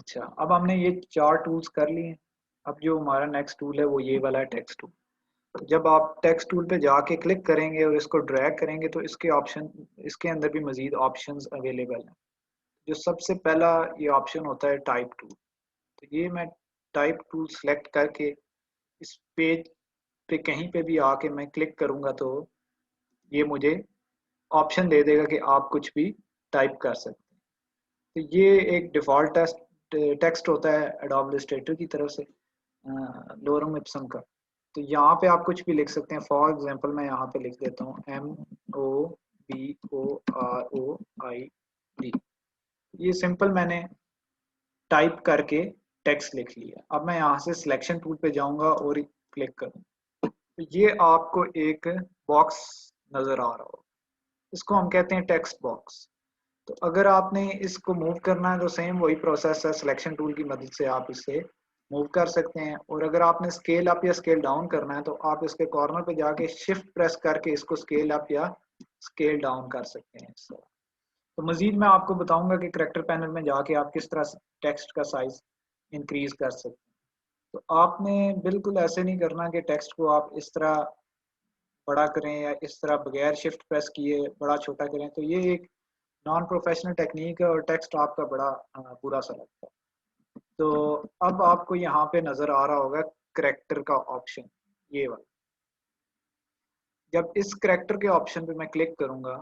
अच्छा, अब हमने ये 4 टूल्स कर लिए। अब जो हमारा नेक्स्ट टूल है वो ये वाला है, टेक्स्ट टूल। तो जब आप टेक्स्ट टूल पे जाके क्लिक करेंगे और इसको ड्रैग करेंगे तो इसके अंदर भी मज़ीद ऑप्शंस अवेलेबल हैं। जो सबसे पहला ये ऑप्शन होता है टाइप टूल। तो ये मैं टाइप टूल सेलेक्ट करके इस पेज पे कहीं पे भी आके मैं क्लिक करूँगा तो ये मुझे ऑप्शन दे देगा कि आप कुछ भी टाइप कर सकते हैं। तो ये एक डिफ़ॉल्ट टेक्स्ट होता है एडोब इलस्ट्रेटर की तरफ से, लोरम इप्सम का। तो यहाँ पे आप कुछ भी लिख सकते हैं। फॉर एग्जांपल मैं यहाँ पे लिख देता हूँ MOBOROID। ये सिंपल मैंने टाइप करके टेक्स्ट लिख लिया। अब मैं यहाँ से सिलेक्शन टूल पे जाऊँगा और क्लिक करूँ तो ये आपको एक बॉक्स नज़र आ रहा होगा। इसको हम कहते हैं टेक्स्ट बॉक्स। तो अगर आपने इसको मूव करना है तो सेम वही प्रोसेस है, सिलेक्शन टूल की मदद से आप इसे मूव कर सकते हैं। और अगर आपने स्केल अप या स्केल डाउन करना है तो आप इसके कॉर्नर पे जाके शिफ्ट प्रेस करके इसको स्केल अप या स्केल डाउन कर सकते हैं इस तरह। तो मजीद मैं आपको बताऊंगा कि करेक्टर पैनल में जाके आप किस तरह टेक्स्ट का साइज इंक्रीज कर सकते हैं। तो आपने बिल्कुल ऐसे नहीं करना कि टेक्स्ट को आप इस तरह बड़ा करें या इस तरह बगैर शिफ्ट प्रेस किए बड़ा छोटा करें। तो ये एक नॉन प्रोफेशनल टेक्निक है और टेक्स्ट आपका बड़ा बुरा सा लगता है। तो अब आपको यहाँ पे नज़र आ रहा होगा करेक्टर का ऑप्शन, ये वाला। जब इस करेक्टर के ऑप्शन पे मैं क्लिक करूँगा,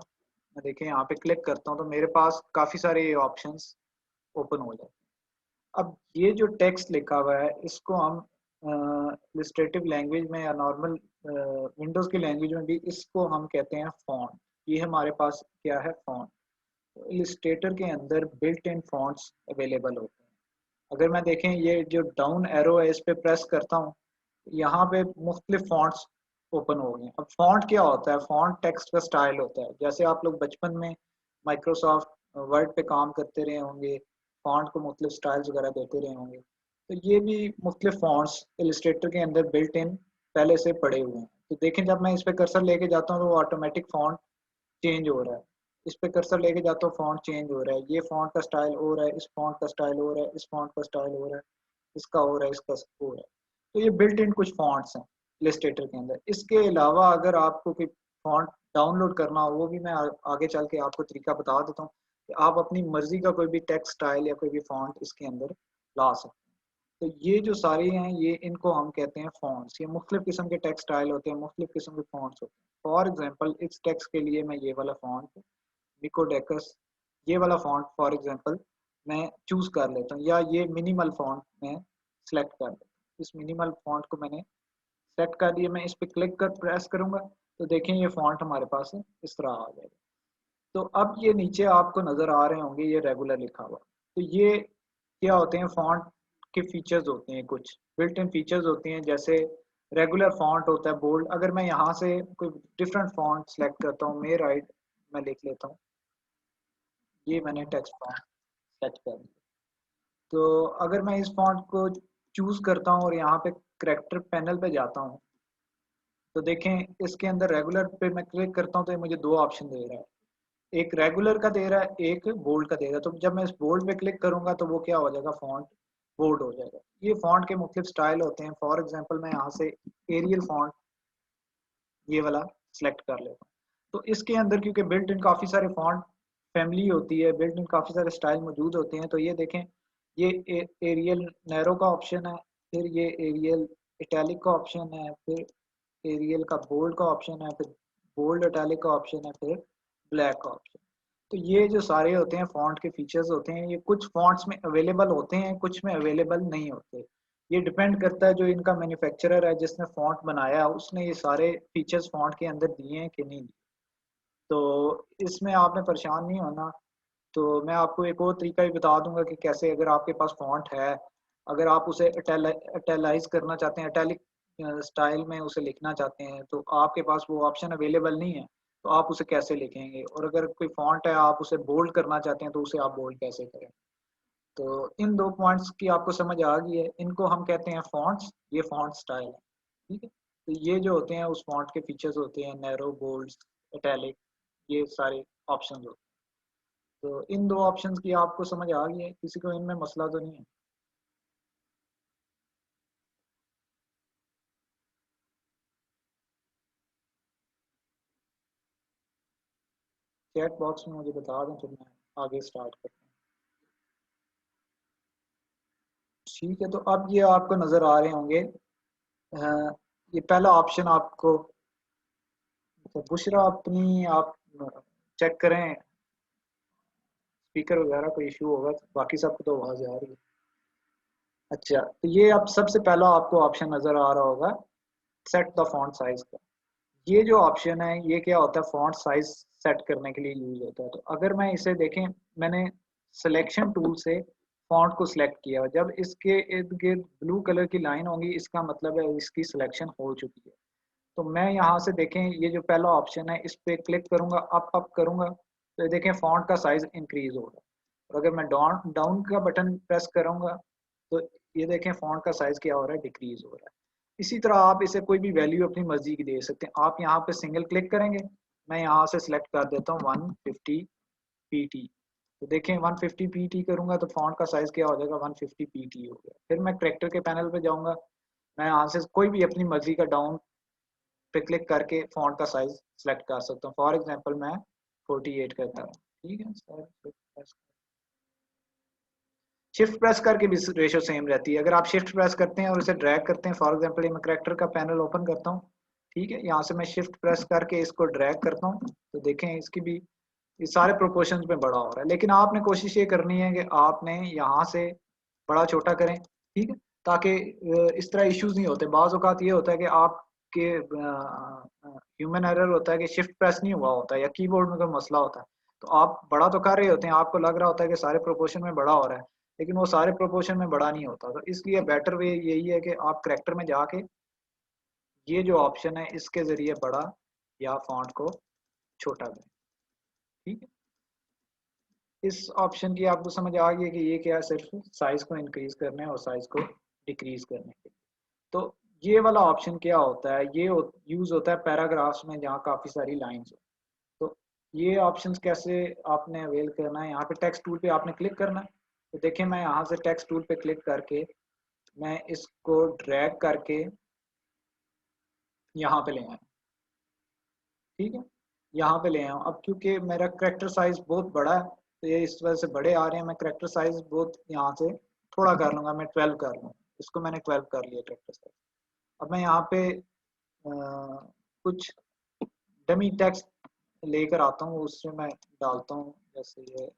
मैं देखें यहाँ पे क्लिक करता हूँ तो मेरे पास काफ़ी सारे ये ऑप्शंस ओपन हो जाते हैं। अब ये जो टेक्स्ट लिखा हुआ है इसको हम इलस्ट्रेटिव लैंग्वेज में या नॉर्मल विंडोज़ की लैंग्वेज में भी इसको हम कहते हैं फॉन्ट। ये हमारे पास क्या है, फॉन्ट। तो इलस्ट्रेटर के अंदर बिल्ट इन फॉन्ट्स अवेलेबल होते हैं। अगर मैं देखें ये जो डाउन एरो है इस पे प्रेस करता हूँ, यहाँ पे मुख्तलिफ फॉन्ट्स ओपन हो गए हैं। अब फॉन्ट क्या होता है, फॉन्ट टेक्स्ट का स्टाइल होता है। जैसे आप लोग बचपन में माइक्रोसॉफ्ट वर्ड पे काम करते रहे होंगे, फॉन्ट को मुख्तलिफ स्टाइल्स वगैरह देते रहे होंगे, तो ये भी मुख्तलिफ फॉन्ट्स इलस्ट्रेटर के अंदर बिल्ट इन पहले से पड़े हुए हैं। तो देखें जब मैं इस पे कर्सर लेके जाता हूँ तो वो ऑटोमेटिक फॉन्ट चेंज हो रहा है। इस पे कर्सर लेके जाता हूँ फॉन्ट चेंज हो रहा है, ये फॉन्ट का स्टाइल हो रहा है, इस फॉन्ट का स्टाइल हो रहा है, इस फॉन्ट का स्टाइल हो रहा है, इसका हो रहा है, इसका हो रहा है। तो ये बिल्ट इन कुछ फॉन्ट्स हैं इलस्ट्रेटर के अंदर। इसके अलावा अगर आपको कोई फॉन्ट डाउनलोड करना हो वो भी मैं आगे चल के आपको तरीका बता देता हूँ कि आप अपनी मर्जी का कोई भी टेक्स्ट स्टाइल या कोई भी फॉन्ट इसके अंदर ला सकते हैं। तो ये जो सारी हैं ये इनको हम कहते हैं फॉन्ट्स। ये मुख्तलिफ किस्म के टेक्स्ट स्टाइल होते हैं, मुख्तलिफ किस्म के फॉन्ट्स होते हैं। फॉर एग्जांपल इस टेक्स्ट के लिए मैं ये वाला फॉन्ट मिकोडेकस, ये वाला फॉन्ट फॉर एग्जांपल मैं चूज कर लेता हूँ, या ये मिनिमल फॉन्ट मैं सेलेक्ट कर लेता हूँ। इस मिनिमल फॉन्ट को मैंने सेलेक्ट कर दिया, मैं इस पे क्लिक कर प्रेस करूंगा तो देखें ये फॉन्ट हमारे पास है, इस तरह आ जाएगा। तो अब ये नीचे आपको नजर आ रहे होंगे ये रेगुलर लिखा हुआ। तो ये क्या होते हैं, फॉन्ट के फीचर्स होते हैं, कुछ बिल्ट इन फीचर्स होते हैं। जैसे रेगुलर फॉन्ट होता है बोल्ड। अगर मैं यहाँ से कोई डिफरेंट फॉन्ट सेलेक्ट करता हूँ, मे राइट मैं लिख लेता हूँ, ये मैंने टेक्स्ट फॉन्ट सेट कर दिया। तो अगर मैं इस फॉन्ट को चूज करता हूँ और यहाँ पे करेक्टर पैनल पे जाता हूँ तो देखें इसके अंदर रेगुलर पे मैं क्लिक करता हूँ तो ये मुझे दो ऑप्शन दे रहा है, एक रेगुलर का दे रहा है, एक बोल्ड का दे रहा है। तो जब मैं इस बोल्ड पे क्लिक करूंगा तो वो क्या हो जाएगा, फॉन्ट बोल्ड हो जाएगा। ये फॉन्ट के मुख्तलिफ स्टाइल होते हैं। फॉर एग्जांपल मैं यहाँ से एरियल फॉन्ट ये वाला सिलेक्ट कर लेता हूँ। तो इसके अंदर क्योंकि बिल्ट इन काफ़ी सारे फॉन्ट फैमिली होती है, बिल्ट इन काफ़ी सारे स्टाइल मौजूद होते हैं। तो ये देखें ये एरियल नैरो का ऑप्शन है, फिर ये एरियल इटैलिक का ऑप्शन है, फिर एरियल का बोल्ड का ऑप्शन है, फिर बोल्ड इटैलिक का ऑप्शन है, फिर ब्लैक का ऑप्शन। तो ये जो सारे होते हैं फॉन्ट के फीचर्स होते हैं, ये कुछ फॉन्ट्स में अवेलेबल होते हैं, कुछ में अवेलेबल नहीं होते। ये डिपेंड करता है जो इनका मैन्युफैक्चरर है जिसने फॉन्ट बनाया उसने ये सारे फीचर्स फॉन्ट के अंदर दिए हैं कि नहीं दिए। तो इसमें आपने परेशान नहीं होना। तो मैं आपको एक और तरीका भी बता दूंगा कि कैसे, अगर आपके पास फॉन्ट है, अगर आप उसे इटैलाइज करना चाहते हैं, इटैलिक स्टाइल में उसे लिखना चाहते हैं, तो आपके पास वो ऑप्शन अवेलेबल नहीं है, तो आप उसे कैसे लिखेंगे। और अगर कोई फॉन्ट है आप उसे बोल्ड करना चाहते हैं तो उसे आप बोल्ड कैसे करें। तो इन दो पॉइंट्स की आपको समझ आ गई है। इनको हम कहते हैं फॉन्ट्स, ये फॉन्ट स्टाइल है, ठीक है। तो ये जो होते हैं उस फॉन्ट के फीचर्स होते हैं, नैरो, बोल्ड, इटैलिक, ये सारे ऑप्शंस होते हैं। तो इन दो ऑप्शंस की आपको समझ आ गई है, किसी को इनमें मसला तो नहीं है? चैट बॉक्स में मुझे बता दें, फिर मैं आगे स्टार्ट करता हूँ। ठीक है, तो अब ये आपको नज़र आ रहे होंगे, ये पहला ऑप्शन आपको, तो बुशरा अपनी आप चेक करें, स्पीकर वगैरह कोई इशू होगा, तो बाकी सबको तो आवाज़ आ रही है। अच्छा, तो ये अब सबसे पहला आपको ऑप्शन नज़र आ रहा होगा, सेट द फॉन्ट साइज का। ये जो ऑप्शन है ये क्या होता है, फॉन्ट साइज सेट करने के लिए यूज होता है। तो अगर मैं इसे देखें, मैंने सिलेक्शन टूल से फॉन्ट को सिलेक्ट किया, जब इसके इर्द गिर्द ब्लू कलर की लाइन होगी, इसका मतलब है इसकी सिलेक्शन हो चुकी है। तो मैं यहाँ से देखें, ये जो पहला ऑप्शन है इस पर क्लिक करूंगा, अप करूंगा, तो ये देखें फॉन्ट का साइज इंक्रीज होगा। और अगर मैं डाउन डाउन का बटन प्रेस करूंगा, तो ये देखें फॉन्ट का साइज क्या हो रहा है, डिक्रीज हो रहा है। इसी तरह आप इसे कोई भी वैल्यू अपनी मर्जी की दे सकते हैं। आप यहाँ पे सिंगल क्लिक करेंगे, मैं यहाँ से सिलेक्ट कर देता हूँ 150 पीटी। तो देखें 150 पीटी करूंगा तो फॉन्ट का साइज क्या हो जाएगा, 150 पीटी हो गया। फिर मैं करेक्टर के पैनल पे जाऊंगा, मैं यहाँ से कोई भी अपनी मर्जी का डाउन पे क्लिक करके फॉन्ट का साइज सेलेक्ट कर सकता हूँ। फॉर एग्जांपल मैं 48 करता हूँ। ठीक है सर, शिफ्ट प्रेस करके भी रेशो सेम रहती है। अगर आप शिफ्ट प्रेस करते हैं और इसे ड्रैग करते हैं, फॉर एग्जांपल ये मैं करेक्टर का पैनल ओपन करता हूँ, ठीक है, यहाँ से मैं शिफ्ट प्रेस करके इसको ड्रैग करता हूँ, तो देखें इसकी भी ये सारे प्रोपोर्शंस में बड़ा हो रहा है। लेकिन आपने कोशिश ये करनी है कि आपने यहाँ से बड़ा छोटा करें, ठीक है, ताकि इस तरह इश्यूज नहीं होते। बाज़ औक़ात ये होता है कि आपके ह्यूमन एरर होता है कि शिफ्ट प्रेस नहीं हुआ होता है या कीबोर्ड में कोई मसला होता है, तो आप बड़ा तो कर रहे होते हैं, आपको लग रहा होता है कि सारे प्रोपोर्शन में बड़ा हो रहा है, लेकिन वो सारे प्रोपोर्शन में बड़ा नहीं होता। तो इसलिए बेटर वे यही है कि आप करेक्टर में जाके ये जो ऑप्शन है इसके ज़रिए बड़ा या फॉन्ट को छोटा करें। ठीक है, इस ऑप्शन की आपको समझ आ गई है कि ये क्या है, सिर्फ साइज को इंक्रीज करने और साइज को डिक्रीज करने के लिए। तो ये वाला ऑप्शन क्या होता है, ये यूज होता है पैराग्राफ्स में जहाँ काफी सारी लाइंस हो। तो ये ऑप्शंस कैसे आपने अवेल करना है, यहाँ पे टेक्स्ट टूल पे आपने क्लिक करना है। तो देखिए मैं यहाँ से टेक्स्ट टूल पे क्लिक करके मैं इसको ड्रैग करके यहाँ पे ले आया। ठीक है, यहाँ पे ले आया हूँ। अब क्योंकि मेरा करेक्टर साइज बहुत बड़ा है, तो ये इस वजह से बड़े आ रहे हैं। मैं करेक्टर साइज बहुत यहाँ से थोड़ा कर लूँगा, मैं 12 कर लूँ, इसको मैंने 12 कर लिया करेक्टर साइज। अब मैं यहाँ पे कुछ डमी टेक्स्ट लेकर आता हूँ, उससे मैं डालता हूँ, जैसे ये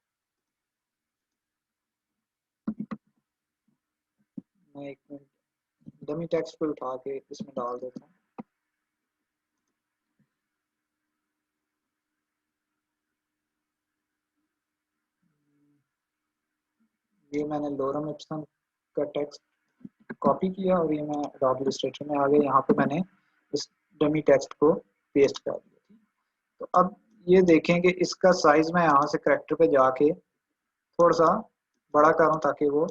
मैं एक मिनट डमी टेक्स्ट को उठा के इसमें डाल देता हूँ। ये मैंने लोरम इप्सन का टेक्स्ट कॉपी किया और ये मैं एडोबी इलस्ट्रेटर में आ गया, यहाँ पे मैंने इस डमी टेक्स्ट को पेस्ट कर दिया। तो अब ये देखें कि इसका साइज मैं यहाँ से करेक्टर पे जाके थोड़ा सा बड़ा करूँ ताकि वो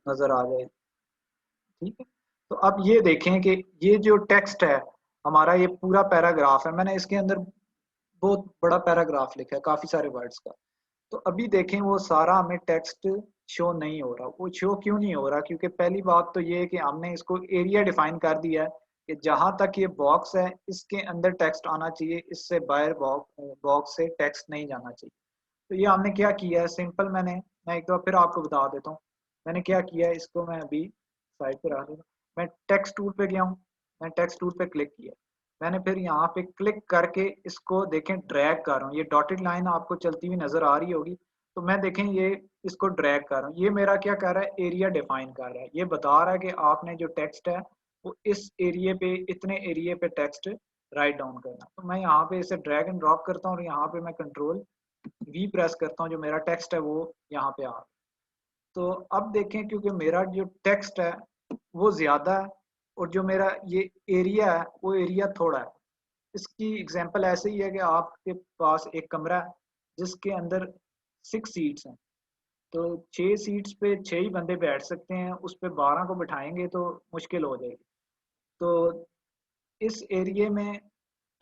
नजर आ जाए। ठीक है, तो अब ये देखें कि ये जो टेक्स्ट है हमारा, ये पूरा पैराग्राफ है, मैंने इसके अंदर बहुत बड़ा पैराग्राफ लिखा है काफी सारे वर्ड्स का। तो अभी देखें वो सारा हमें टेक्स्ट शो नहीं हो रहा। वो शो क्यों नहीं हो रहा, क्योंकि पहली बात तो ये है कि हमने इसको एरिया डिफाइन कर दिया है कि जहां तक ये बॉक्स है इसके अंदर टेक्स्ट आना चाहिए, इससे बाहर बॉक्स से टेक्स्ट नहीं जाना चाहिए। तो ये हमने क्या किया है, सिंपल मैं एक बार फिर आपको बता देता हूँ। मैंने क्या किया है, इसको मैं अभी साइड पे रख देता हूँ। मैं टेक्स्ट टूल पे गया हूँ, मैं टेक्स्ट टूल पे क्लिक किया, मैंने फिर यहाँ पे क्लिक करके इसको देखें ड्रैग कर रहा हूँ। ये डॉटेड लाइन आपको चलती हुई नजर आ रही होगी, तो मैं देखें ये इसको ड्रैग कर रहा हूँ। ये मेरा क्या कर रहा है, एरिया डिफाइन कर रहा है। ये बता रहा है कि आपने जो टेक्स्ट है वो इस एरिया पे, इतने एरिया पे टेक्स्ट राइट डाउन करना। तो मैं यहाँ पे इसे ड्रैग एंड ड्रॉप करता हूँ और यहाँ पे मैं कंट्रोल वी प्रेस करता हूँ, जो मेरा टेक्स्ट है वो यहाँ पे आ रहा है। तो अब देखें, क्योंकि मेरा जो टेक्स्ट है वो ज्यादा है और जो मेरा ये एरिया है वो एरिया थोड़ा है। इसकी एग्जांपल ऐसे ही है कि आपके पास एक कमरा है जिसके अंदर 6 सीट्स हैं, तो 6 सीट्स पे 6 ही बंदे बैठ सकते हैं, उस पे 12 को बिठाएंगे तो मुश्किल हो जाएगी। तो इस एरिया में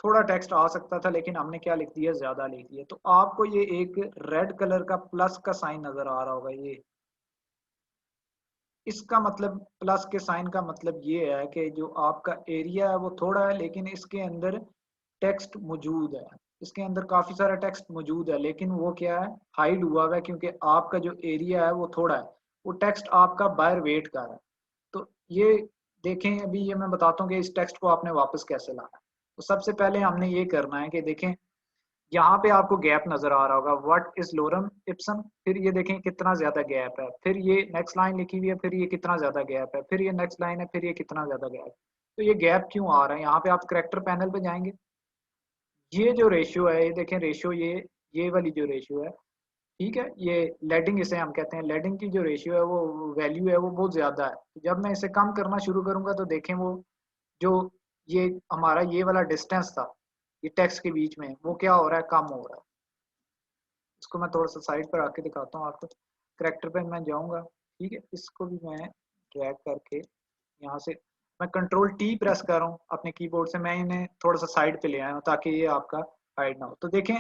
थोड़ा टेक्स्ट आ सकता था, लेकिन हमने क्या लिख दिया, ज्यादा लिख दिया। तो आपको ये एक रेड कलर का प्लस का साइन नजर आ रहा होगा, ये इसका मतलब, प्लस के साइन का मतलब ये है कि जो आपका एरिया है वो थोड़ा है, लेकिन इसके अंदर टेक्स्ट मौजूद है, इसके अंदर काफी सारा टेक्स्ट मौजूद है, लेकिन वो क्या है, हाइड हुआ हुआ है, क्योंकि आपका जो एरिया है वो थोड़ा है, वो टेक्स्ट आपका बाहर वेट कर रहा है। तो ये देखें, अभी ये मैं बताता हूँ कि इस टेक्स्ट को आपने वापस कैसे लाना है। तो सबसे पहले हमने ये करना है कि देखें, यहाँ पे आपको गैप नजर आ रहा होगा, व्हाट इज लोरम इप्सम, फिर ये देखें कितना ज्यादा गैप है, फिर ये नेक्स्ट लाइन लिखी हुई है, फिर ये कितना ज्यादा गैप है, फिर ये नेक्स्ट लाइन है, फिर ये कितना ज्यादा गैप है। तो ये गैप क्यों आ रहा है, यहाँ पे आप करेक्टर पैनल पे जाएंगे, ये जो रेशियो है, ये देखें रेशियो, ये वाली जो रेशियो है, ठीक है, ये लेडिंग इसे हम कहते हैं, लेडिंग की जो रेशियो है, वो वैल्यू है, वो बहुत ज्यादा है। जब मैं इसे कम करना शुरू करूंगा तो देखें वो जो ये हमारा ये वाला डिस्टेंस था ये टेक्स्ट के बीच में, वो क्या हो रहा है, कम हो रहा है। इसको मैं थोड़ा सा साइड पर आके दिखाता हूँ आपको। करेक्टर पे मैं जाऊंगा, ठीक है, इसको भी मैं ड्रैग करके यहाँ से मैं कंट्रोल टी प्रेस कर रहा हूँ अपने कीबोर्ड से, मैं इन्हें थोड़ा सा साइड पे ले आया हूँ ताकि ये आपका हाइड ना हो। तो देखें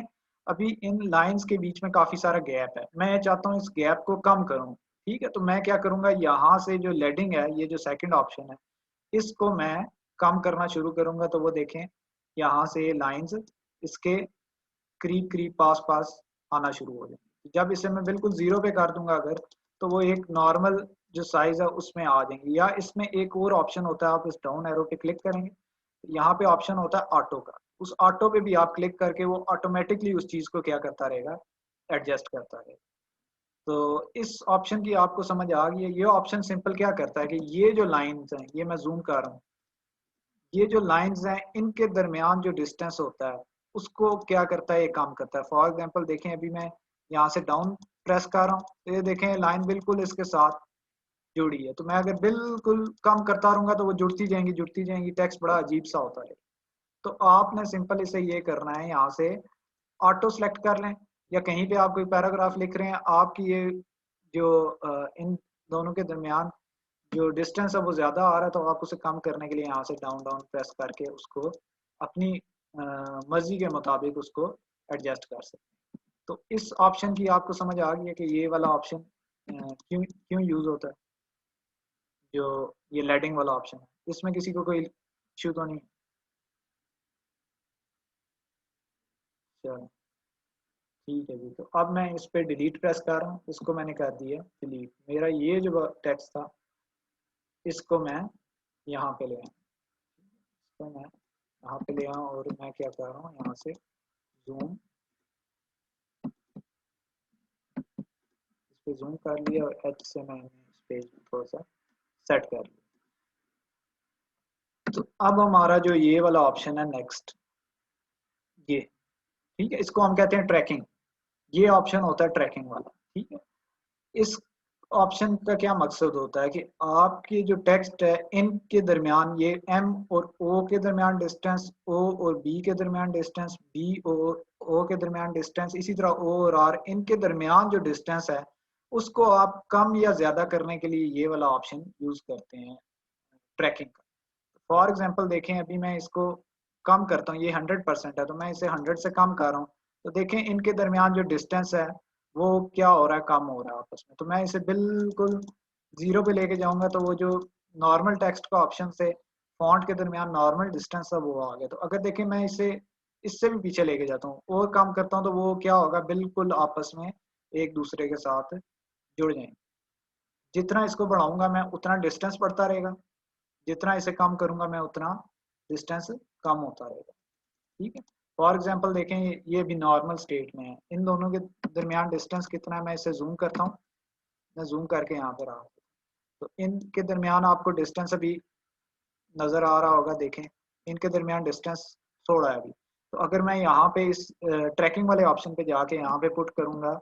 अभी इन लाइंस के बीच में काफी सारा गैप है, मैं चाहता हूँ इस गैप को कम करूँ। ठीक है, तो मैं क्या करूंगा, यहाँ से जो लेडिंग है, ये जो सेकंड ऑप्शन है, इसको मैं कम करना शुरू करूंगा। तो वो देखें यहाँ से ये लाइंस इसके करीब करीब पास पास आना शुरू हो जाएंगे। जब इसे मैं बिल्कुल जीरो पे कर दूंगा अगर, तो वो एक नॉर्मल जो साइज है उसमें आ जाएंगे। या इसमें एक और ऑप्शन होता है, आप इस डाउन एरो पे क्लिक करेंगे, यहाँ पे ऑप्शन होता है ऑटो का, उस ऑटो पे भी आप क्लिक करके वो ऑटोमेटिकली उस चीज को क्या करता रहेगा, एडजस्ट करता रहेगा। तो इस ऑप्शन की आपको समझ आ गई है। ये ऑप्शन सिंपल क्या करता है कि ये जो लाइंस हैं, ये मैं जूम कर रहा हूँ, ये जो लाइंस हैं इनके दरमियान जो डिस्टेंस होता है उसको क्या करता है, ये काम करता है। फॉर एग्जांपल देखें, अभी मैं यहाँ से डाउन प्रेस कर रहा हूँ, तो ये देखें लाइन बिल्कुल इसके साथ जुड़ी है। तो मैं अगर बिल्कुल कम करता रहूंगा तो वो जुड़ती जाएंगी, टेक्स्ट बड़ा अजीब सा होता है। तो आपने सिंपल इसे ये करना है, यहाँ से ऑटो सेलेक्ट कर लें, या कहीं पे आप कोई पैराग्राफ लिख रहे हैं, आपकी ये जो इन दोनों के दरमियान जो डिस्टेंस है वो ज्यादा आ रहा है, तो आप उसे कम करने के लिए यहाँ से डाउन डाउन प्रेस करके उसको अपनी मर्जी के मुताबिक उसको एडजस्ट कर सकते हैं। तो इस ऑप्शन की आपको समझ आ गई है कि ये वाला ऑप्शन क्यों क्यों यूज होता है, जो ये लेडिंग वाला ऑप्शन है। इसमें किसी को कोई इश्यू तो नहीं? चलो ठीक है जी। तो अब मैं इस पे डिलीट प्रेस कर रहा हूँ, इसको मैंने कर दिया डिलीट। मेरा ये जो टेक्स्ट था इसको मैं यहाँ पे ले आया, इसको मैं यहाँ पे ले आऊँ, और मैं क्या कर रहा हूँ, यहाँ से जूम, इस पे जूम कर लिया और एच से मैंने इस पेज थोड़ा सा सेट कर लिया। तो अब हमारा जो ये वाला ऑप्शन है नेक्स्ट, ये ठीक है, इसको हम कहते हैं ट्रैकिंग। ये ऑप्शन होता है ट्रैकिंग वाला, ठीक है। इस ऑप्शन का क्या मकसद होता है कि आपकी जो टेक्स्ट है इनके दरमियान, ये एम और ओ के दरमियान डिस्टेंस, ओ और बी के दरमियान डिस्टेंस, बी और ओ के दरमियान डिस्टेंस, इसी तरह ओ और आर, इनके दरमियान जो डिस्टेंस है उसको आप कम या ज्यादा करने के लिए ये वाला ऑप्शन यूज करते हैं, ट्रैकिंग का। फॉर एग्जाम्पल देखें, अभी मैं इसको कम करता हूँ, ये 100% है, तो मैं इसे 100 से कम कर रहा हूँ। तो देखें इनके दरमियान जो डिस्टेंस है वो क्या हो रहा है, कम हो रहा है आपस में। तो मैं इसे बिल्कुल जीरो पे लेके जाऊंगा, तो वो जो नॉर्मल टेक्स्ट का ऑप्शन से फॉन्ट के दरमियान नॉर्मल डिस्टेंस है वो आ गया। तो अगर देखें मैं इसे इससे भी पीछे लेके जाता हूँ और कम करता हूँ, तो वो क्या होगा, बिल्कुल आपस में एक दूसरे के साथ जुड़ जाएंगे। जितना इसको बढ़ाऊंगा मैं उतना डिस्टेंस बढ़ता रहेगा, जितना इसे कम करूंगा मैं उतना डिस्टेंस कम होता रहेगा, ठीक है। फॉर एग्जांपल देखें, ये भी नॉर्मल स्टेट में है, इन दोनों के दरमियान डिस्टेंस कितना है, मैं इसे जूम करता हूँ, मैं जूम करके यहाँ पर आ, तो इनके दरमियान आपको डिस्टेंस अभी नजर आ रहा होगा, देखें इनके दरमियान डिस्टेंस 16 है अभी। तो अगर मैं यहाँ पे इस ट्रैकिंग वाले ऑप्शन पे जाके यहाँ पे पुट करूंगा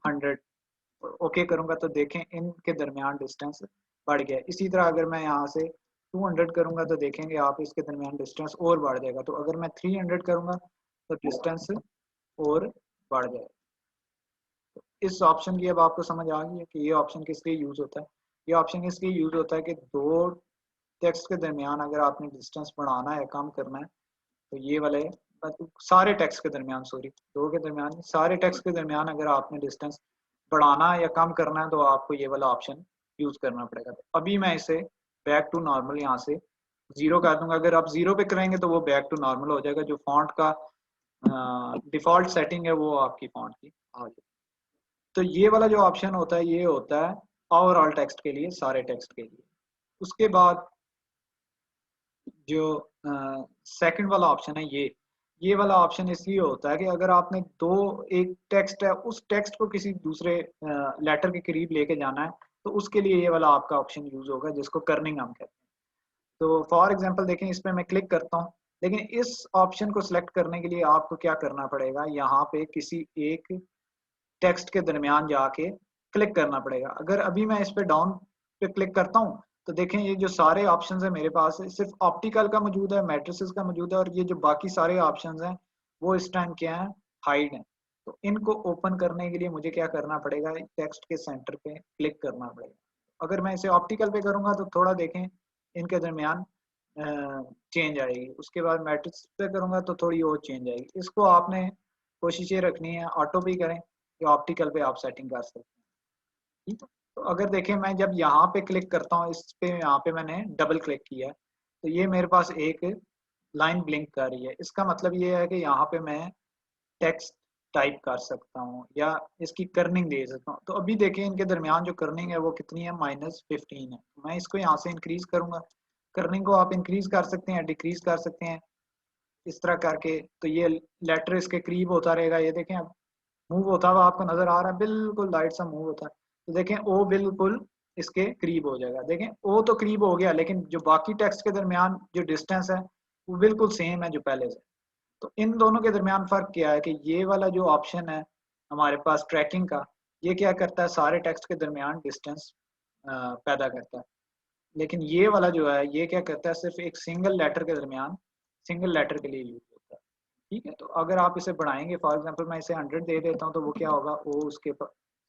100, ओके करूंगा, तो देखें इनके दरमियान डिस्टेंस बढ़ गया। इसी तरह अगर मैं यहाँ से 200 करूंगा तो देखेंगे आप इसके दरमियान डिस्टेंस और बढ़ जाएगा। तो अगर मैं 300 करूंगा तो डिस्टेंस और बढ़ जाएगा। तो इस ऑप्शन की अब आपको समझ आ गई है कि ये ऑप्शन किस लिए यूज होता है। ये ऑप्शन इसलिए यूज होता है कि दो टेक्स्ट के दरमियान अगर आपने डिस्टेंस बढ़ाना है, कम करना है, तो ये वाले मतलब सारे टेक्स्ट के दरमियान, सॉरी दो के दरमियान, सारे टेक्स्ट के दरमियान अगर आपने डिस्टेंस बढ़ाना या कम करना है तो आपको ये वाला ऑप्शन यूज करना पड़ेगा। तो अभी मैं इसे बैक टू नॉर्मल यहाँ से 0 कर दूंगा। अगर आप 0 पे करेंगे तो वो बैक टू नॉर्मल हो जाएगा, जो फॉन्ट का डिफॉल्ट सेटिंग है वो आपकी फॉन्ट की आ जाएगी। तो ये वाला जो ऑप्शन होता है ये होता है ओवरऑल टेक्स्ट के लिए, सारे टेक्स्ट के लिए। उसके बाद जो सेकंड वाला ऑप्शन है ये वाला ऑप्शन इसलिए होता है कि अगर आपने एक टेक्स्ट है उस टेक्स्ट को किसी दूसरे लेटर के करीब लेके जाना है तो उसके लिए ये वाला आपका ऑप्शन यूज होगा, जिसको कर्निंग हम कहते हैं। तो फॉर एग्जांपल देखें, इस पे मैं क्लिक करता हूँ, लेकिन इस ऑप्शन को सिलेक्ट करने के लिए आपको क्या करना पड़ेगा, यहाँ पे किसी एक टेक्स्ट के दरमियान जाके क्लिक करना पड़ेगा। अगर अभी मैं इस पे डाउन पे क्लिक करता हूँ तो देखें ये जो सारे ऑप्शंस है मेरे पास सिर्फ ऑप्टिकल का मौजूद है, मैट्रिसेस का मौजूद है, और ये जो बाकी सारे ऑप्शंस हैं वो इस टाइम क्या है, हाइड है। तो इनको ओपन करने के लिए मुझे क्या करना पड़ेगा, टेक्स्ट के सेंटर पे क्लिक करना पड़ेगा। अगर मैं इसे ऑप्टिकल पे करूंगा तो थोड़ा देखें इनके दरमियान चेंज आएगी, उसके बाद मैट्रिक्स पे करूंगा तो थोड़ी और चेंज आएगी। इसको आपने कोशिश ये रखनी है ऑटो पे करें, कि ऑप्टिकल पे आप सेटिंग कर सकते हैं। ठीक है, तो अगर देखें मैं जब यहाँ पे क्लिक करता हूँ, इस पे यहाँ पे मैंने डबल क्लिक किया है तो ये मेरे पास एक लाइन ब्लिंक कर रही है। इसका मतलब ये है कि यहाँ पे मैं टेक्स्ट टाइप कर सकता हूँ या इसकी कर्निंग दे सकता हूँ। तो अभी देखें इनके दरमियान जो कर्निंग है वो कितनी है, -15 है। तो मैं इसको यहाँ से इंक्रीज करूंगा। कर्निंग को आप इंक्रीज कर सकते हैं, डिक्रीज कर सकते हैं इस तरह करके। तो ये लेटर इसके करीब होता रहेगा। ये देखें अब मूव होता हुआ आपको नजर आ रहा है, बिल्कुल लाइट सा मूव होता है। तो देखें ओ बिल्कुल इसके करीब हो जाएगा। देखें ओ तो करीब हो गया, लेकिन जो बाकी टेक्स्ट के दरमियान जो डिस्टेंस है वो बिल्कुल सेम है जो पहले से। तो इन दोनों के दरमियान फर्क क्या है कि ये वाला जो ऑप्शन है हमारे पास ट्रैकिंग का, ये क्या करता है, सारे टेक्स्ट के दरमियान डिस्टेंस पैदा करता है। लेकिन ये वाला जो है ये क्या करता है, सिर्फ एक सिंगल लेटर के दरमियान, सिंगल लेटर के लिए यूज होता है। ठीक है, तो अगर आप इसे बढ़ाएंगे, फॉर एग्जांपल मैं इसे 100 दे देता हूँ तो वो क्या होगा, वो उसके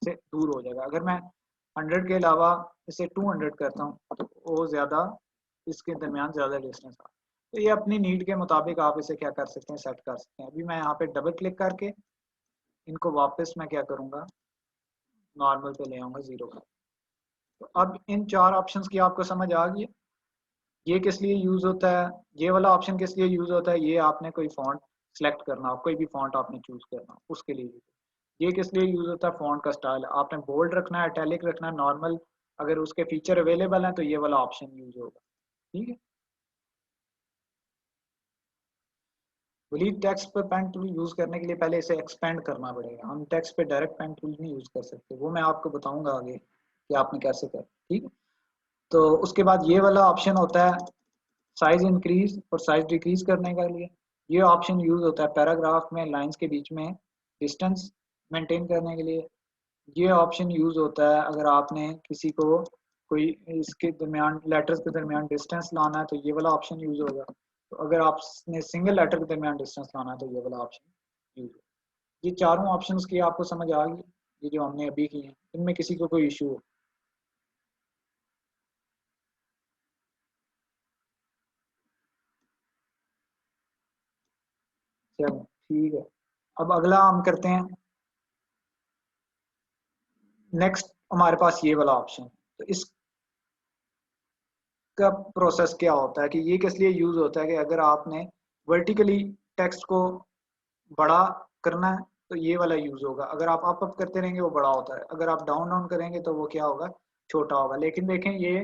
से दूर हो जाएगा। अगर मैं 100 के अलावा इसे 200 करता हूँ तो वो ज़्यादा, इसके दरमियान ज़्यादा डिस्टेंस आ। तो ये अपनी नीड के मुताबिक आप इसे क्या कर सकते हैं, सेट कर सकते हैं। अभी मैं यहाँ पे डबल क्लिक करके इनको वापस मैं क्या करूँगा, नॉर्मल पे ले आऊँगा 0 का। तो अब इन 4 ऑप्शंस की आपको समझ आ गई है। ये किस लिए यूज होता है, ये वाला ऑप्शन किस लिए यूज होता है, ये आपने कोई फॉन्ट सेलेक्ट करना हो, कोई भी फॉन्ट आपने चूज करना हो उसके लिए यूज। ये किस लिए यूज होता है, फॉन्ट का स्टाइल आपने बोल्ड रखना है, इटैलिक रखना है, नॉर्मल, अगर उसके फीचर अवेलेबल हैं तो ये वाला ऑप्शन यूज होगा। ठीक है, वलीड टेक्स्ट पर पेन टूल यूज करने के लिए पहले इसे एक्सपेंड करना पड़ेगा। हम टेक्स्ट पे डायरेक्ट पेन टूल नहीं यूज कर सकते, वो मैं आपको बताऊंगा आगे कि आपने कैसे कर। ठीक है, तो उसके बाद ये वाला ऑप्शन होता है साइज इंक्रीज और साइज डिक्रीज करने के लिए। ये ऑप्शन यूज होता है पैराग्राफ में लाइंस के बीच में डिस्टेंस मेंटेन करने के लिए। ये ऑप्शन यूज होता है अगर आपने किसी को कोई इसके दरमियान, लेटर्स के दरमियान डिस्टेंस लाना है तो ये वाला ऑप्शन यूज होगा। तो अगर आपने सिंगल लेटर के दरमियान डिस्टेंस लाना है तो ये वाला ऑप्शन यूज होगा। ये चारों ऑप्शंस की आपको समझ आ गई, ये जो हमने अभी की हैं, इनमें किसी को कोई इशू हो? चलो ठीक है, अब अगला हम करते हैं। नेक्स्ट हमारे पास ये वाला ऑप्शन, तो इसका प्रोसेस क्या होता है कि ये किस लिए यूज होता है कि अगर आपने वर्टिकली टेक्स्ट को बड़ा करना है तो ये वाला यूज होगा। अगर आप अप करते रहेंगे वो बड़ा होता है, अगर आप डाउन डाउन करेंगे तो वो क्या होगा, छोटा होगा। लेकिन देखें ये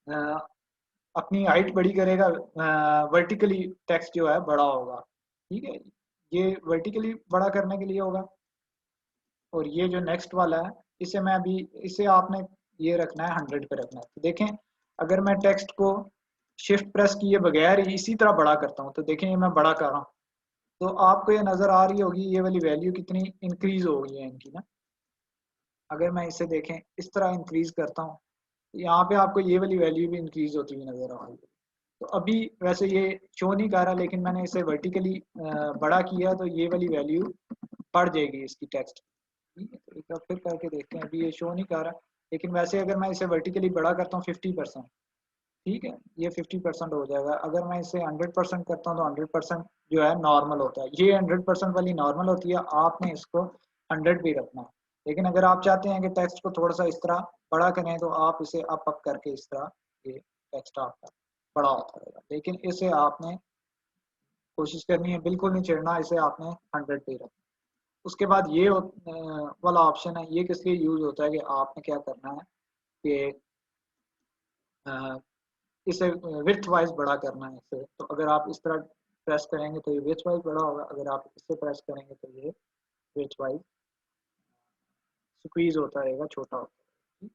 अ, अपनी हाइट बड़ी करेगा, वर्टिकली टेक्स्ट जो है बड़ा होगा। ठीक है, ये वर्टिकली बड़ा करने के लिए होगा। और ये जो नेक्स्ट वाला है इसे मैं अभी, इसे आपने ये रखना है 100 पे रखना है। तो देखें अगर मैं टेक्स्ट को शिफ्ट प्रेस किए बगैर ही इसी तरह बड़ा करता हूँ तो देखें ये मैं बड़ा कर रहा हूँ, तो आपको ये नजर आ रही होगी ये वाली वैल्यू कितनी इंक्रीज हो गई है इनकी ना। अगर मैं इसे देखें इस तरह इंक्रीज करता हूँ तो यहाँ पे आपको ये वाली वैल्यू भी इंक्रीज होती हुई नजर आ रही है। तो अभी वैसे ये शो नहीं कर रहा, लेकिन मैंने इसे वर्टिकली बड़ा किया तो ये वाली वैल्यू बढ़ जाएगी इसकी टेक्स्ट। ठीक है, तो एक बार फिर करके देखते हैं। अभी ये शो नहीं कर रहा, लेकिन वैसे अगर मैं इसे वर्टिकली बड़ा करता हूँ 50%, ठीक है, ये 50% हो जाएगा। अगर मैं इसे 100% करता हूँ तो 100% जो है नॉर्मल होता है। ये 100% वाली नॉर्मल होती है, आपने इसको 100 भी रखना है। लेकिन अगर आप चाहते हैं कि टेक्स्ट को थोड़ा सा इस तरह बड़ा करें तो आप इसे अप करके इस तरह ये टेक्स्ट आपका बड़ा होता रहेगा। लेकिन इसे आपने कोशिश करनी है बिल्कुल नहीं छेड़ना, इसे आपने 100 पे रखना। उसके बाद ये वाला ऑप्शन है, ये किस लिए यूज होता है कि आपने क्या करना है कि इसे विड्थ वाइज बड़ा करना है इसे। तो अगर आप इस तरह प्रेस करेंगे तो ये विड्थ वाइज बड़ा होगा, अगर आप इससे प्रेस करेंगे तो ये विड्थ वाइज स्क्वीज होता रहेगा, छोटा होता रहेगा।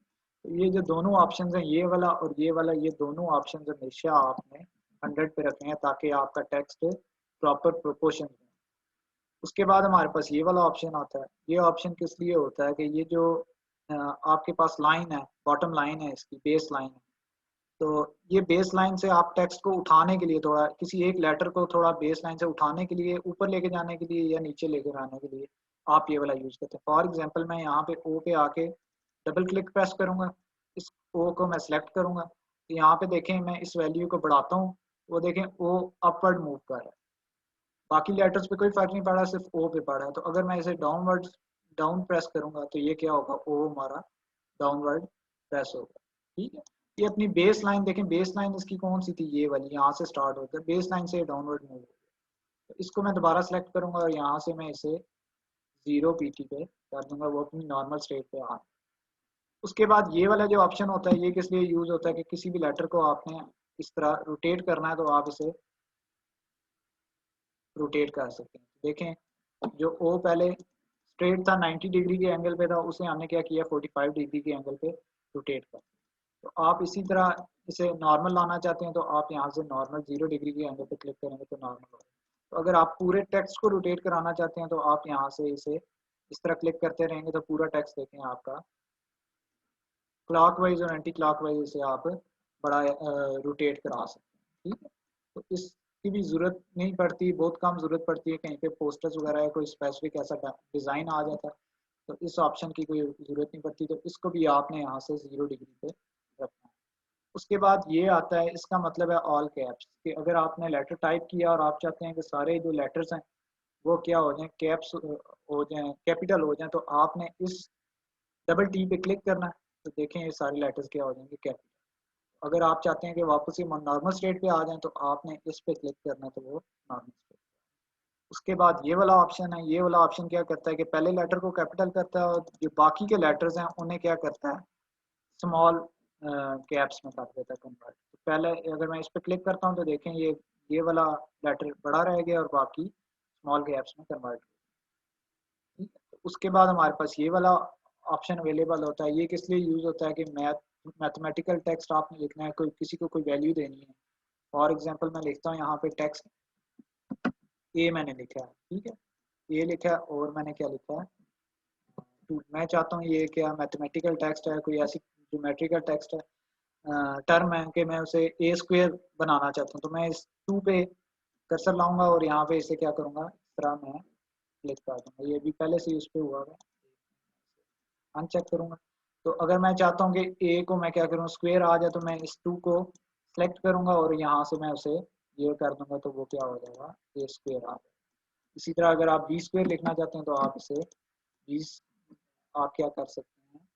तो ये जो दोनों ऑप्शन हैं, ये वाला और ये वाला, ये दोनों ऑप्शन हमेशा आपने 100 पे रखने हैं ताकि आपका टेक्स्ट प्रॉपर प्रोपोर्शन में। उसके बाद हमारे पास ये वाला ऑप्शन आता है। ये ऑप्शन किस लिए होता है कि ये जो आपके पास लाइन है, बॉटम लाइन है, इसकी बेस लाइन है, तो ये बेस लाइन से आप टेक्स्ट को उठाने के लिए, थोड़ा किसी एक लेटर को थोड़ा बेस लाइन से उठाने के लिए, ऊपर लेके जाने के लिए या नीचे लेकर आने के लिए आप ये वाला यूज करते हैं। फॉर एग्जांपल मैं यहाँ पे ओ पे आके डबल क्लिक प्रेस करूंगा, इस ओ को मैं सेलेक्ट करूंगा, तो यहाँ पे देखें मैं इस वैल्यू को बढ़ाता हूँ, वो देखें ओ अपवर्ड मूव कर रहा है, बाकी लेटर्स पे कोई फर्क नहीं पड़ रहा, सिर्फ ओ पे पड़ रहा है। तो अगर मैं इसे डाउनवर्ड डाउन प्रेस करूंगा तो ये क्या होगा, ओ हमारा डाउनवर्ड प्रेस होगा। ठीक है, ये अपनी बेस लाइन देखें, बेस लाइन इसकी कौन सी थी, ये वाली, यहाँ से स्टार्ट होकर बेस लाइन से डाउनवर्ड मूव हो गया। तो इसको मैं दोबारा सेलेक्ट करूंगा और यहाँ से मैं इसे 0 PT पे कर दूंगा, वो अपनी नॉर्मल स्टेट पे आ। उसके बाद ये वाला जो ऑप्शन होता है, ये किस लिए यूज होता है कि किसी भी लेटर को आपने इस तरह रोटेट करना है तो आप इसे रोटेट कर सकते हैं। देखें जो ओ पहले स्ट्रेट था 90 डिग्री के एंगल पे था, उसे हमने क्या किया 45 डिग्री के एंगल पे रोटेट कर। तो आप इसी तरह इसे नॉर्मल लाना चाहते हैं तो आप यहाँ से नॉर्मल 0 डिग्री के एंगल पे क्लिक करेंगे तो नॉर्मल होगा। तो अगर आप पूरे टेक्स्ट को रोटेट कराना चाहते हैं तो आप यहाँ से इसे इस तरह क्लिक करते रहेंगे तो पूरा टेक्स्ट देखें आपका क्लॉकवाइज और एंटी क्लॉकवाइज इसे आप बड़ा रोटेट करा सकते हैं। ठीक है, तो इसकी भी ज़रूरत नहीं पड़ती, बहुत कम ज़रूरत पड़ती है, कहीं पे पोस्टर्स वगैरह है, कोई स्पेसिफिक ऐसा डिज़ाइन आ जाता है तो इस ऑप्शन की कोई ज़रूरत नहीं पड़ती। तो इसको भी आपने यहाँ से 0 डिग्री पे रखना है। उसके बाद ये आता है, इसका मतलब है ऑल कैप्स, कि अगर आपने लेटर टाइप किया और आप चाहते हैं कि सारे जो लेटर्स हैं वो क्या हो जाएं, कैप्स हो जाएं, कैपिटल हो जाएं, तो आपने इस डबल टी पे क्लिक करना है। तो देखें ये सारे लेटर्स क्या हो जाएंगे, कैपिटल। अगर आप चाहते हैं कि वापस ही नॉर्मल स्टेट पे आ जाएं तो आपने इस पे क्लिक करना है तो वो नॉर्मल स्टेट। उसके बाद ये वाला ऑप्शन है, ये वाला ऑप्शन क्या करता है कि पहले लेटर को कैपिटल करता है और जो बाकी के लेटर्स हैं उन्हें क्या करता है, स्मॉल कैप्स में कर देता है कन्वर्ट। तो पहले अगर मैं इस पर क्लिक करता हूँ तो देखें ये वाला लेटर बड़ा रह गया और बाकी स्मॉल कैप्स में कन्वर्ट। ठीक है, तो उसके बाद हमारे पास ये वाला ऑप्शन अवेलेबल होता है। ये किस लिए यूज होता है कि मैथमेटिकल टेक्स्ट आपने लिखना है, कोई किसी को कोई वैल्यू देनी है। फॉर एग्जांपल मैं लिखता हूँ यहाँ पे टेक्स्ट ए मैंने लिखा है, ठीक है, ए लिखा है और मैंने क्या लिखा है 2। मैं चाहता हूँ ये क्या मैथमेटिकल टेक्स्ट है, कोई ऐसी ज्योमेट्रिकल टेक्स्ट है, टर्म है कि मैं उसे ए स्क्वेयर बनाना चाहता हूँ, तो मैं इस 2 पे कर्सर लाऊंगा और यहाँ पे इसे क्या करूँगा, इस तरह मैं क्लिक कर दूंगा। ये भी पहले से उस पर हुआ है, अनचेक करूंगा। तो अगर मैं चाहता हूँ कि ए को मैं क्या करूँ स्क्वेयर आ जाए तो मैं इस 2 को सेलेक्ट करूंगा और यहाँ से मैं उसे ये कर दूंगा तो वो क्या हो जाएगा, ए स्क्वेयर आ जाएगा। इसी तरह अगर आप बी स्क्वेयर लिखना चाहते हैं तो आप इसे 20 आप क्या कर सकते हैं,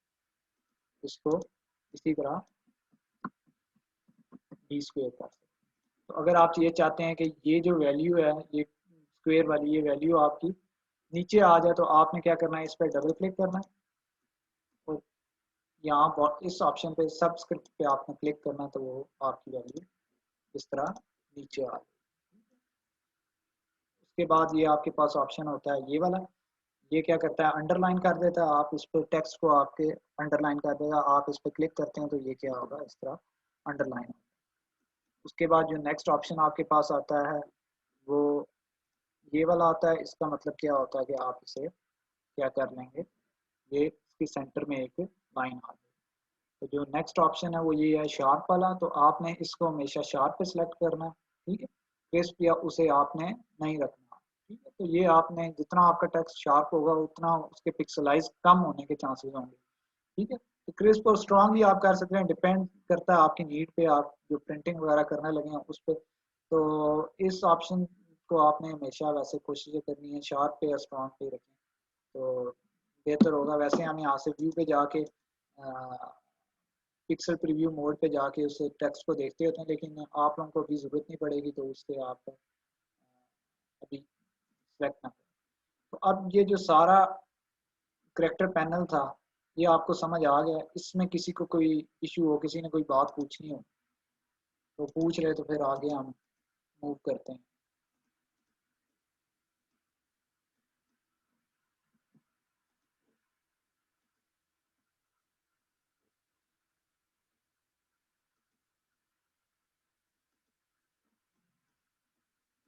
इसको इसी तरह बी स्क्वेयर कर सकते हैं। तो अगर आप ये चाहते हैं कि ये जो वैल्यू है, ये स्क्वेयर वाली ये वैल्यू आपकी नीचे आ जाए तो आपने क्या करना है, इस पर डबल क्लिक करना है और यहाँ इस ऑप्शन पे सबस्क्रिप्ट पे आपने क्लिक करना तो वो आपकी वैल्यू इस तरह नीचे आ जाए। उसके बाद ये आपके पास ऑप्शन होता है ये वाला, ये क्या करता है अंडरलाइन कर देता है, आप इस पर टेक्स्ट को आपके अंडरलाइन कर देगा, आप इस पर क्लिक करते हैं तो ये क्या होगा, इस तरह अंडरलाइन। उसके बाद जो नेक्स्ट ऑप्शन आपके पास आता है वो ये वाला आता है। इसका मतलब क्या होता है कि आप इसे क्या कर लेंगे, ये इसके सेंटर में एक लाइन आ गई। तो जो नेक्स्ट ऑप्शन है वो ये है शार्प वाला, तो आपने इसको हमेशा शार्प पे सिलेक्ट करना है। ठीक है, क्रिस्प या उसे आपने नहीं रखना। ठीक है, तो ये आपने जितना आपका टेक्स्ट शार्प होगा उतना उसके पिक्सलाइज कम होने के चांसेस होंगे। ठीक है, तो क्रिस्प और स्ट्रॉन्ग भी आप कर सकते हैं, डिपेंड करता है आपकी नीड पे, आप जो प्रिंटिंग वगैरह करने लगे हैं उस पर। तो इस ऑप्शन को आपने हमेशा वैसे कोशिश करनी है शार्प पे या स्ट्रॉन्ग पे रखें तो बेहतर होगा। वैसे हम यहाँ से व्यू पे जाके पिक्सल प्रीव्यू मोड पे जाके उस टेक्स्ट को देखते होते हैं, लेकिन आप लोगों को अभी ज़रूरत नहीं पड़ेगी तो उससे आप अभी सेलेक्ट ना करें। तो अब ये जो सारा करेक्टर पैनल था ये आपको समझ आ गया। इसमें किसी को कोई इशू हो, किसी ने कोई बात पूछनी हो तो पूछ ले, तो फिर आगे हम मूव करते हैं।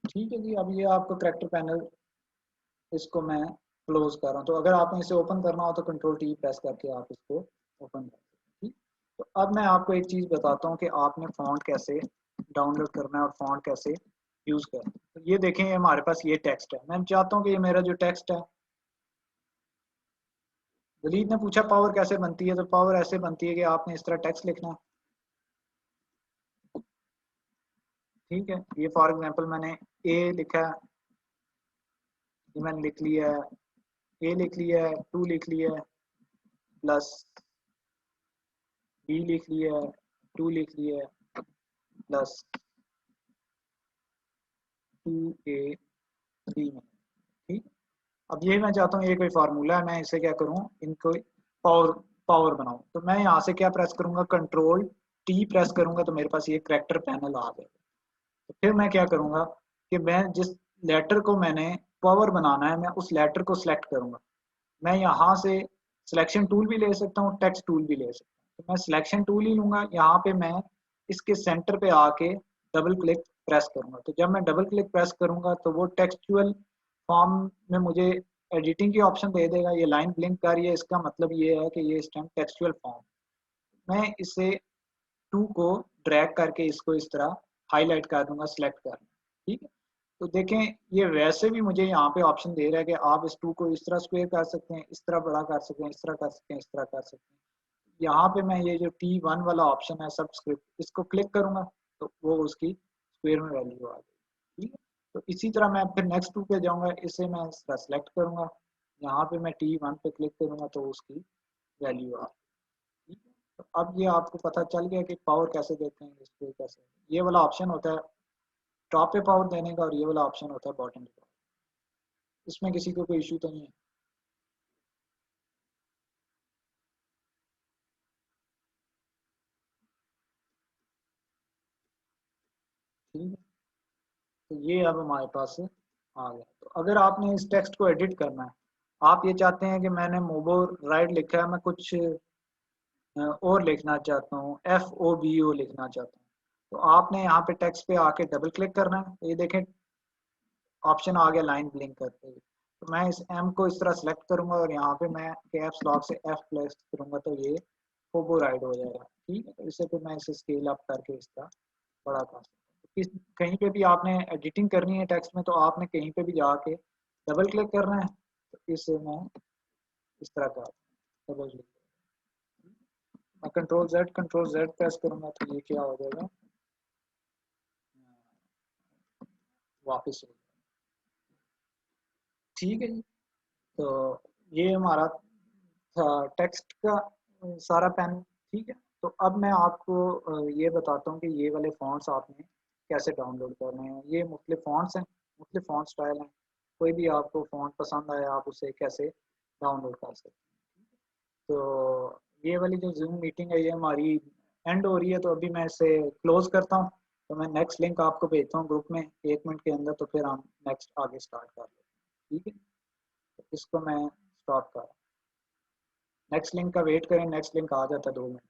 ठीक है जी, अब ये आपको करेक्टर पैनल, इसको मैं क्लोज कर रहा हूँ। तो अगर आपने इसे ओपन करना हो तो कंट्रोल टी प्रेस करके आप इसको ओपन कर सकते हैं। ठीक, तो अब मैं आपको एक चीज़ बताता हूँ कि आपने फ़ॉन्ट कैसे डाउनलोड करना है और फ़ॉन्ट कैसे यूज़ करना है। तो ये देखें, ये हमारे पास ये टेक्स्ट है। मैं चाहता हूँ कि ये मेरा जो टेक्स्ट है, दलीत ने पूछा पावर कैसे बनती है, तो पावर ऐसे बनती है कि आपने इस तरह टेक्स्ट लिखना है। ठीक है, ये फॉर एग्जांपल मैंने ए लिखा है, ये मैंने लिख लिया है, ए लिख लिया है, 2 लिख लिया है, प्लस बी लिख लिया है, 2 लिख लिया है, प्लस 2a 3 में। ठीक, अब ये मैं चाहता हूँ, ये कोई फार्मूला है, मैं इसे क्या करूँ, इनको पावर पावर बनाऊँ। तो मैं यहाँ से क्या प्रेस करूँगा, कंट्रोल टी प्रेस करूँगा तो मेरे पास ये करेक्टर पैनल आ गया। तो फिर मैं क्या करूँगा कि मैं जिस लेटर को मैंने पावर बनाना है, मैं उस लेटर को सिलेक्ट करूँगा। मैं यहाँ से सिलेक्शन टूल भी ले सकता हूँ, टेक्स्ट टूल भी ले सकता हूँ। तो मैं सिलेक्शन टूल ही लूँगा। यहाँ पे मैं इसके सेंटर पे आके डबल क्लिक प्रेस करूँगा। तो जब मैं डबल क्लिक प्रेस करूँगा तो वो टेक्सचुअल फॉर्म में मुझे एडिटिंग की ऑप्शन दे देगा। ये लाइन ब्लिंक कर रही है, इसका मतलब ये है कि ये इस टाइम टेक्सचुअल फॉर्म। मैं इसे 2 को ड्रैग करके इसको इस तरह हाईलाइट कर दूंगा, सिलेक्ट कर दूंगा। ठीक है, तो देखें ये वैसे भी मुझे यहाँ पे ऑप्शन दे रहा है कि आप इस 2 को इस तरह स्क्वायर कर सकते हैं, इस तरह बड़ा कर सकते हैं, इस तरह कर सकते हैं, इस तरह कर सकते हैं। यहाँ पे मैं ये जो T1 वाला ऑप्शन है सबस्क्रिप्ट, इसको क्लिक करूंगा तो वो उसकी स्क्वायर में वैल्यू आ गई। ठीक है, तो इसी तरह मैं फिर नेक्स्ट 2 पे जाऊंगा, इसे मैं इस तरह सेलेक्ट करूंगा, यहाँ पे मैं T1 पे क्लिक करूंगा तो उसकी वैल्यू आ गई। ठीक है, तो अब ये आपको पता चल गया कि पावर कैसे देते हैं, डिस्प्ले कैसे। ये वाला ऑप्शन होता है टॉप पे पावर देने का और ये वाला ऑप्शन होता है बॉटम पे। इसमें किसी को कोई इशू तो नहीं है? ठीक है, तो ये अब हमारे पास आ गया। तो अगर आपने इस टेक्स्ट को एडिट करना है, आप ये चाहते हैं कि मैंने मोबो राइट लिखा है, मैं कुछ और लिखना चाहता हूँ, FOBO लिखना चाहता हूँ, तो आपने यहाँ पे टेक्स्ट पे आके डबल क्लिक करना है। तो ये देखें ऑप्शन आ गया लाइन ब्लिंक करते हुए। तो मैं इस M को इस तरह सेलेक्ट करूंगा और यहाँ पे मैं कैप्स लॉक से F प्रेस करूंगा तो ये फोबो राइट हो जाएगा। ठीक है, तो इसे फिर मैं इसे स्केल अप करके इसका बड़ा कर सकता हूँ। कहीं पे भी आपने एडिटिंग करनी है टेक्स्ट में तो आपने कहीं पे भी जाके डबल क्लिक करना है, तो इसे मैं इस तरह का डबल क्लिक, मैं कंट्रोल Z प्रेस करूंगा तो ये क्या हो जाएगा, वापस हो। ठीक है जी, तो ये हमारा था टेक्स्ट का सारा पैन। ठीक है, तो अब मैं आपको ये बताता हूँ कि ये वाले फॉन्ट्स आपने कैसे डाउनलोड करने हैं। ये मुख्तलिफ फॉन्ट्स हैं, मुख्तलिफ फॉन्ट स्टाइल हैं। कोई भी आपको फॉन्ट पसंद आए आप उसे कैसे डाउनलोड कर सकते हैं। तो ये वाली जो जूम मीटिंग है ये हमारी एंड हो रही है, तो अभी मैं इसे क्लोज करता हूँ। तो मैं नेक्स्ट लिंक आपको भेजता हूँ ग्रुप में 1 मिनट के अंदर, तो फिर हम नेक्स्ट आगे स्टार्ट कर लेते हैं। ठीक है, तो इसको मैं स्टॉप कर रहा हूँ। नेक्स्ट लिंक का वेट करें, नेक्स्ट लिंक आ जाता है 2 मिनट।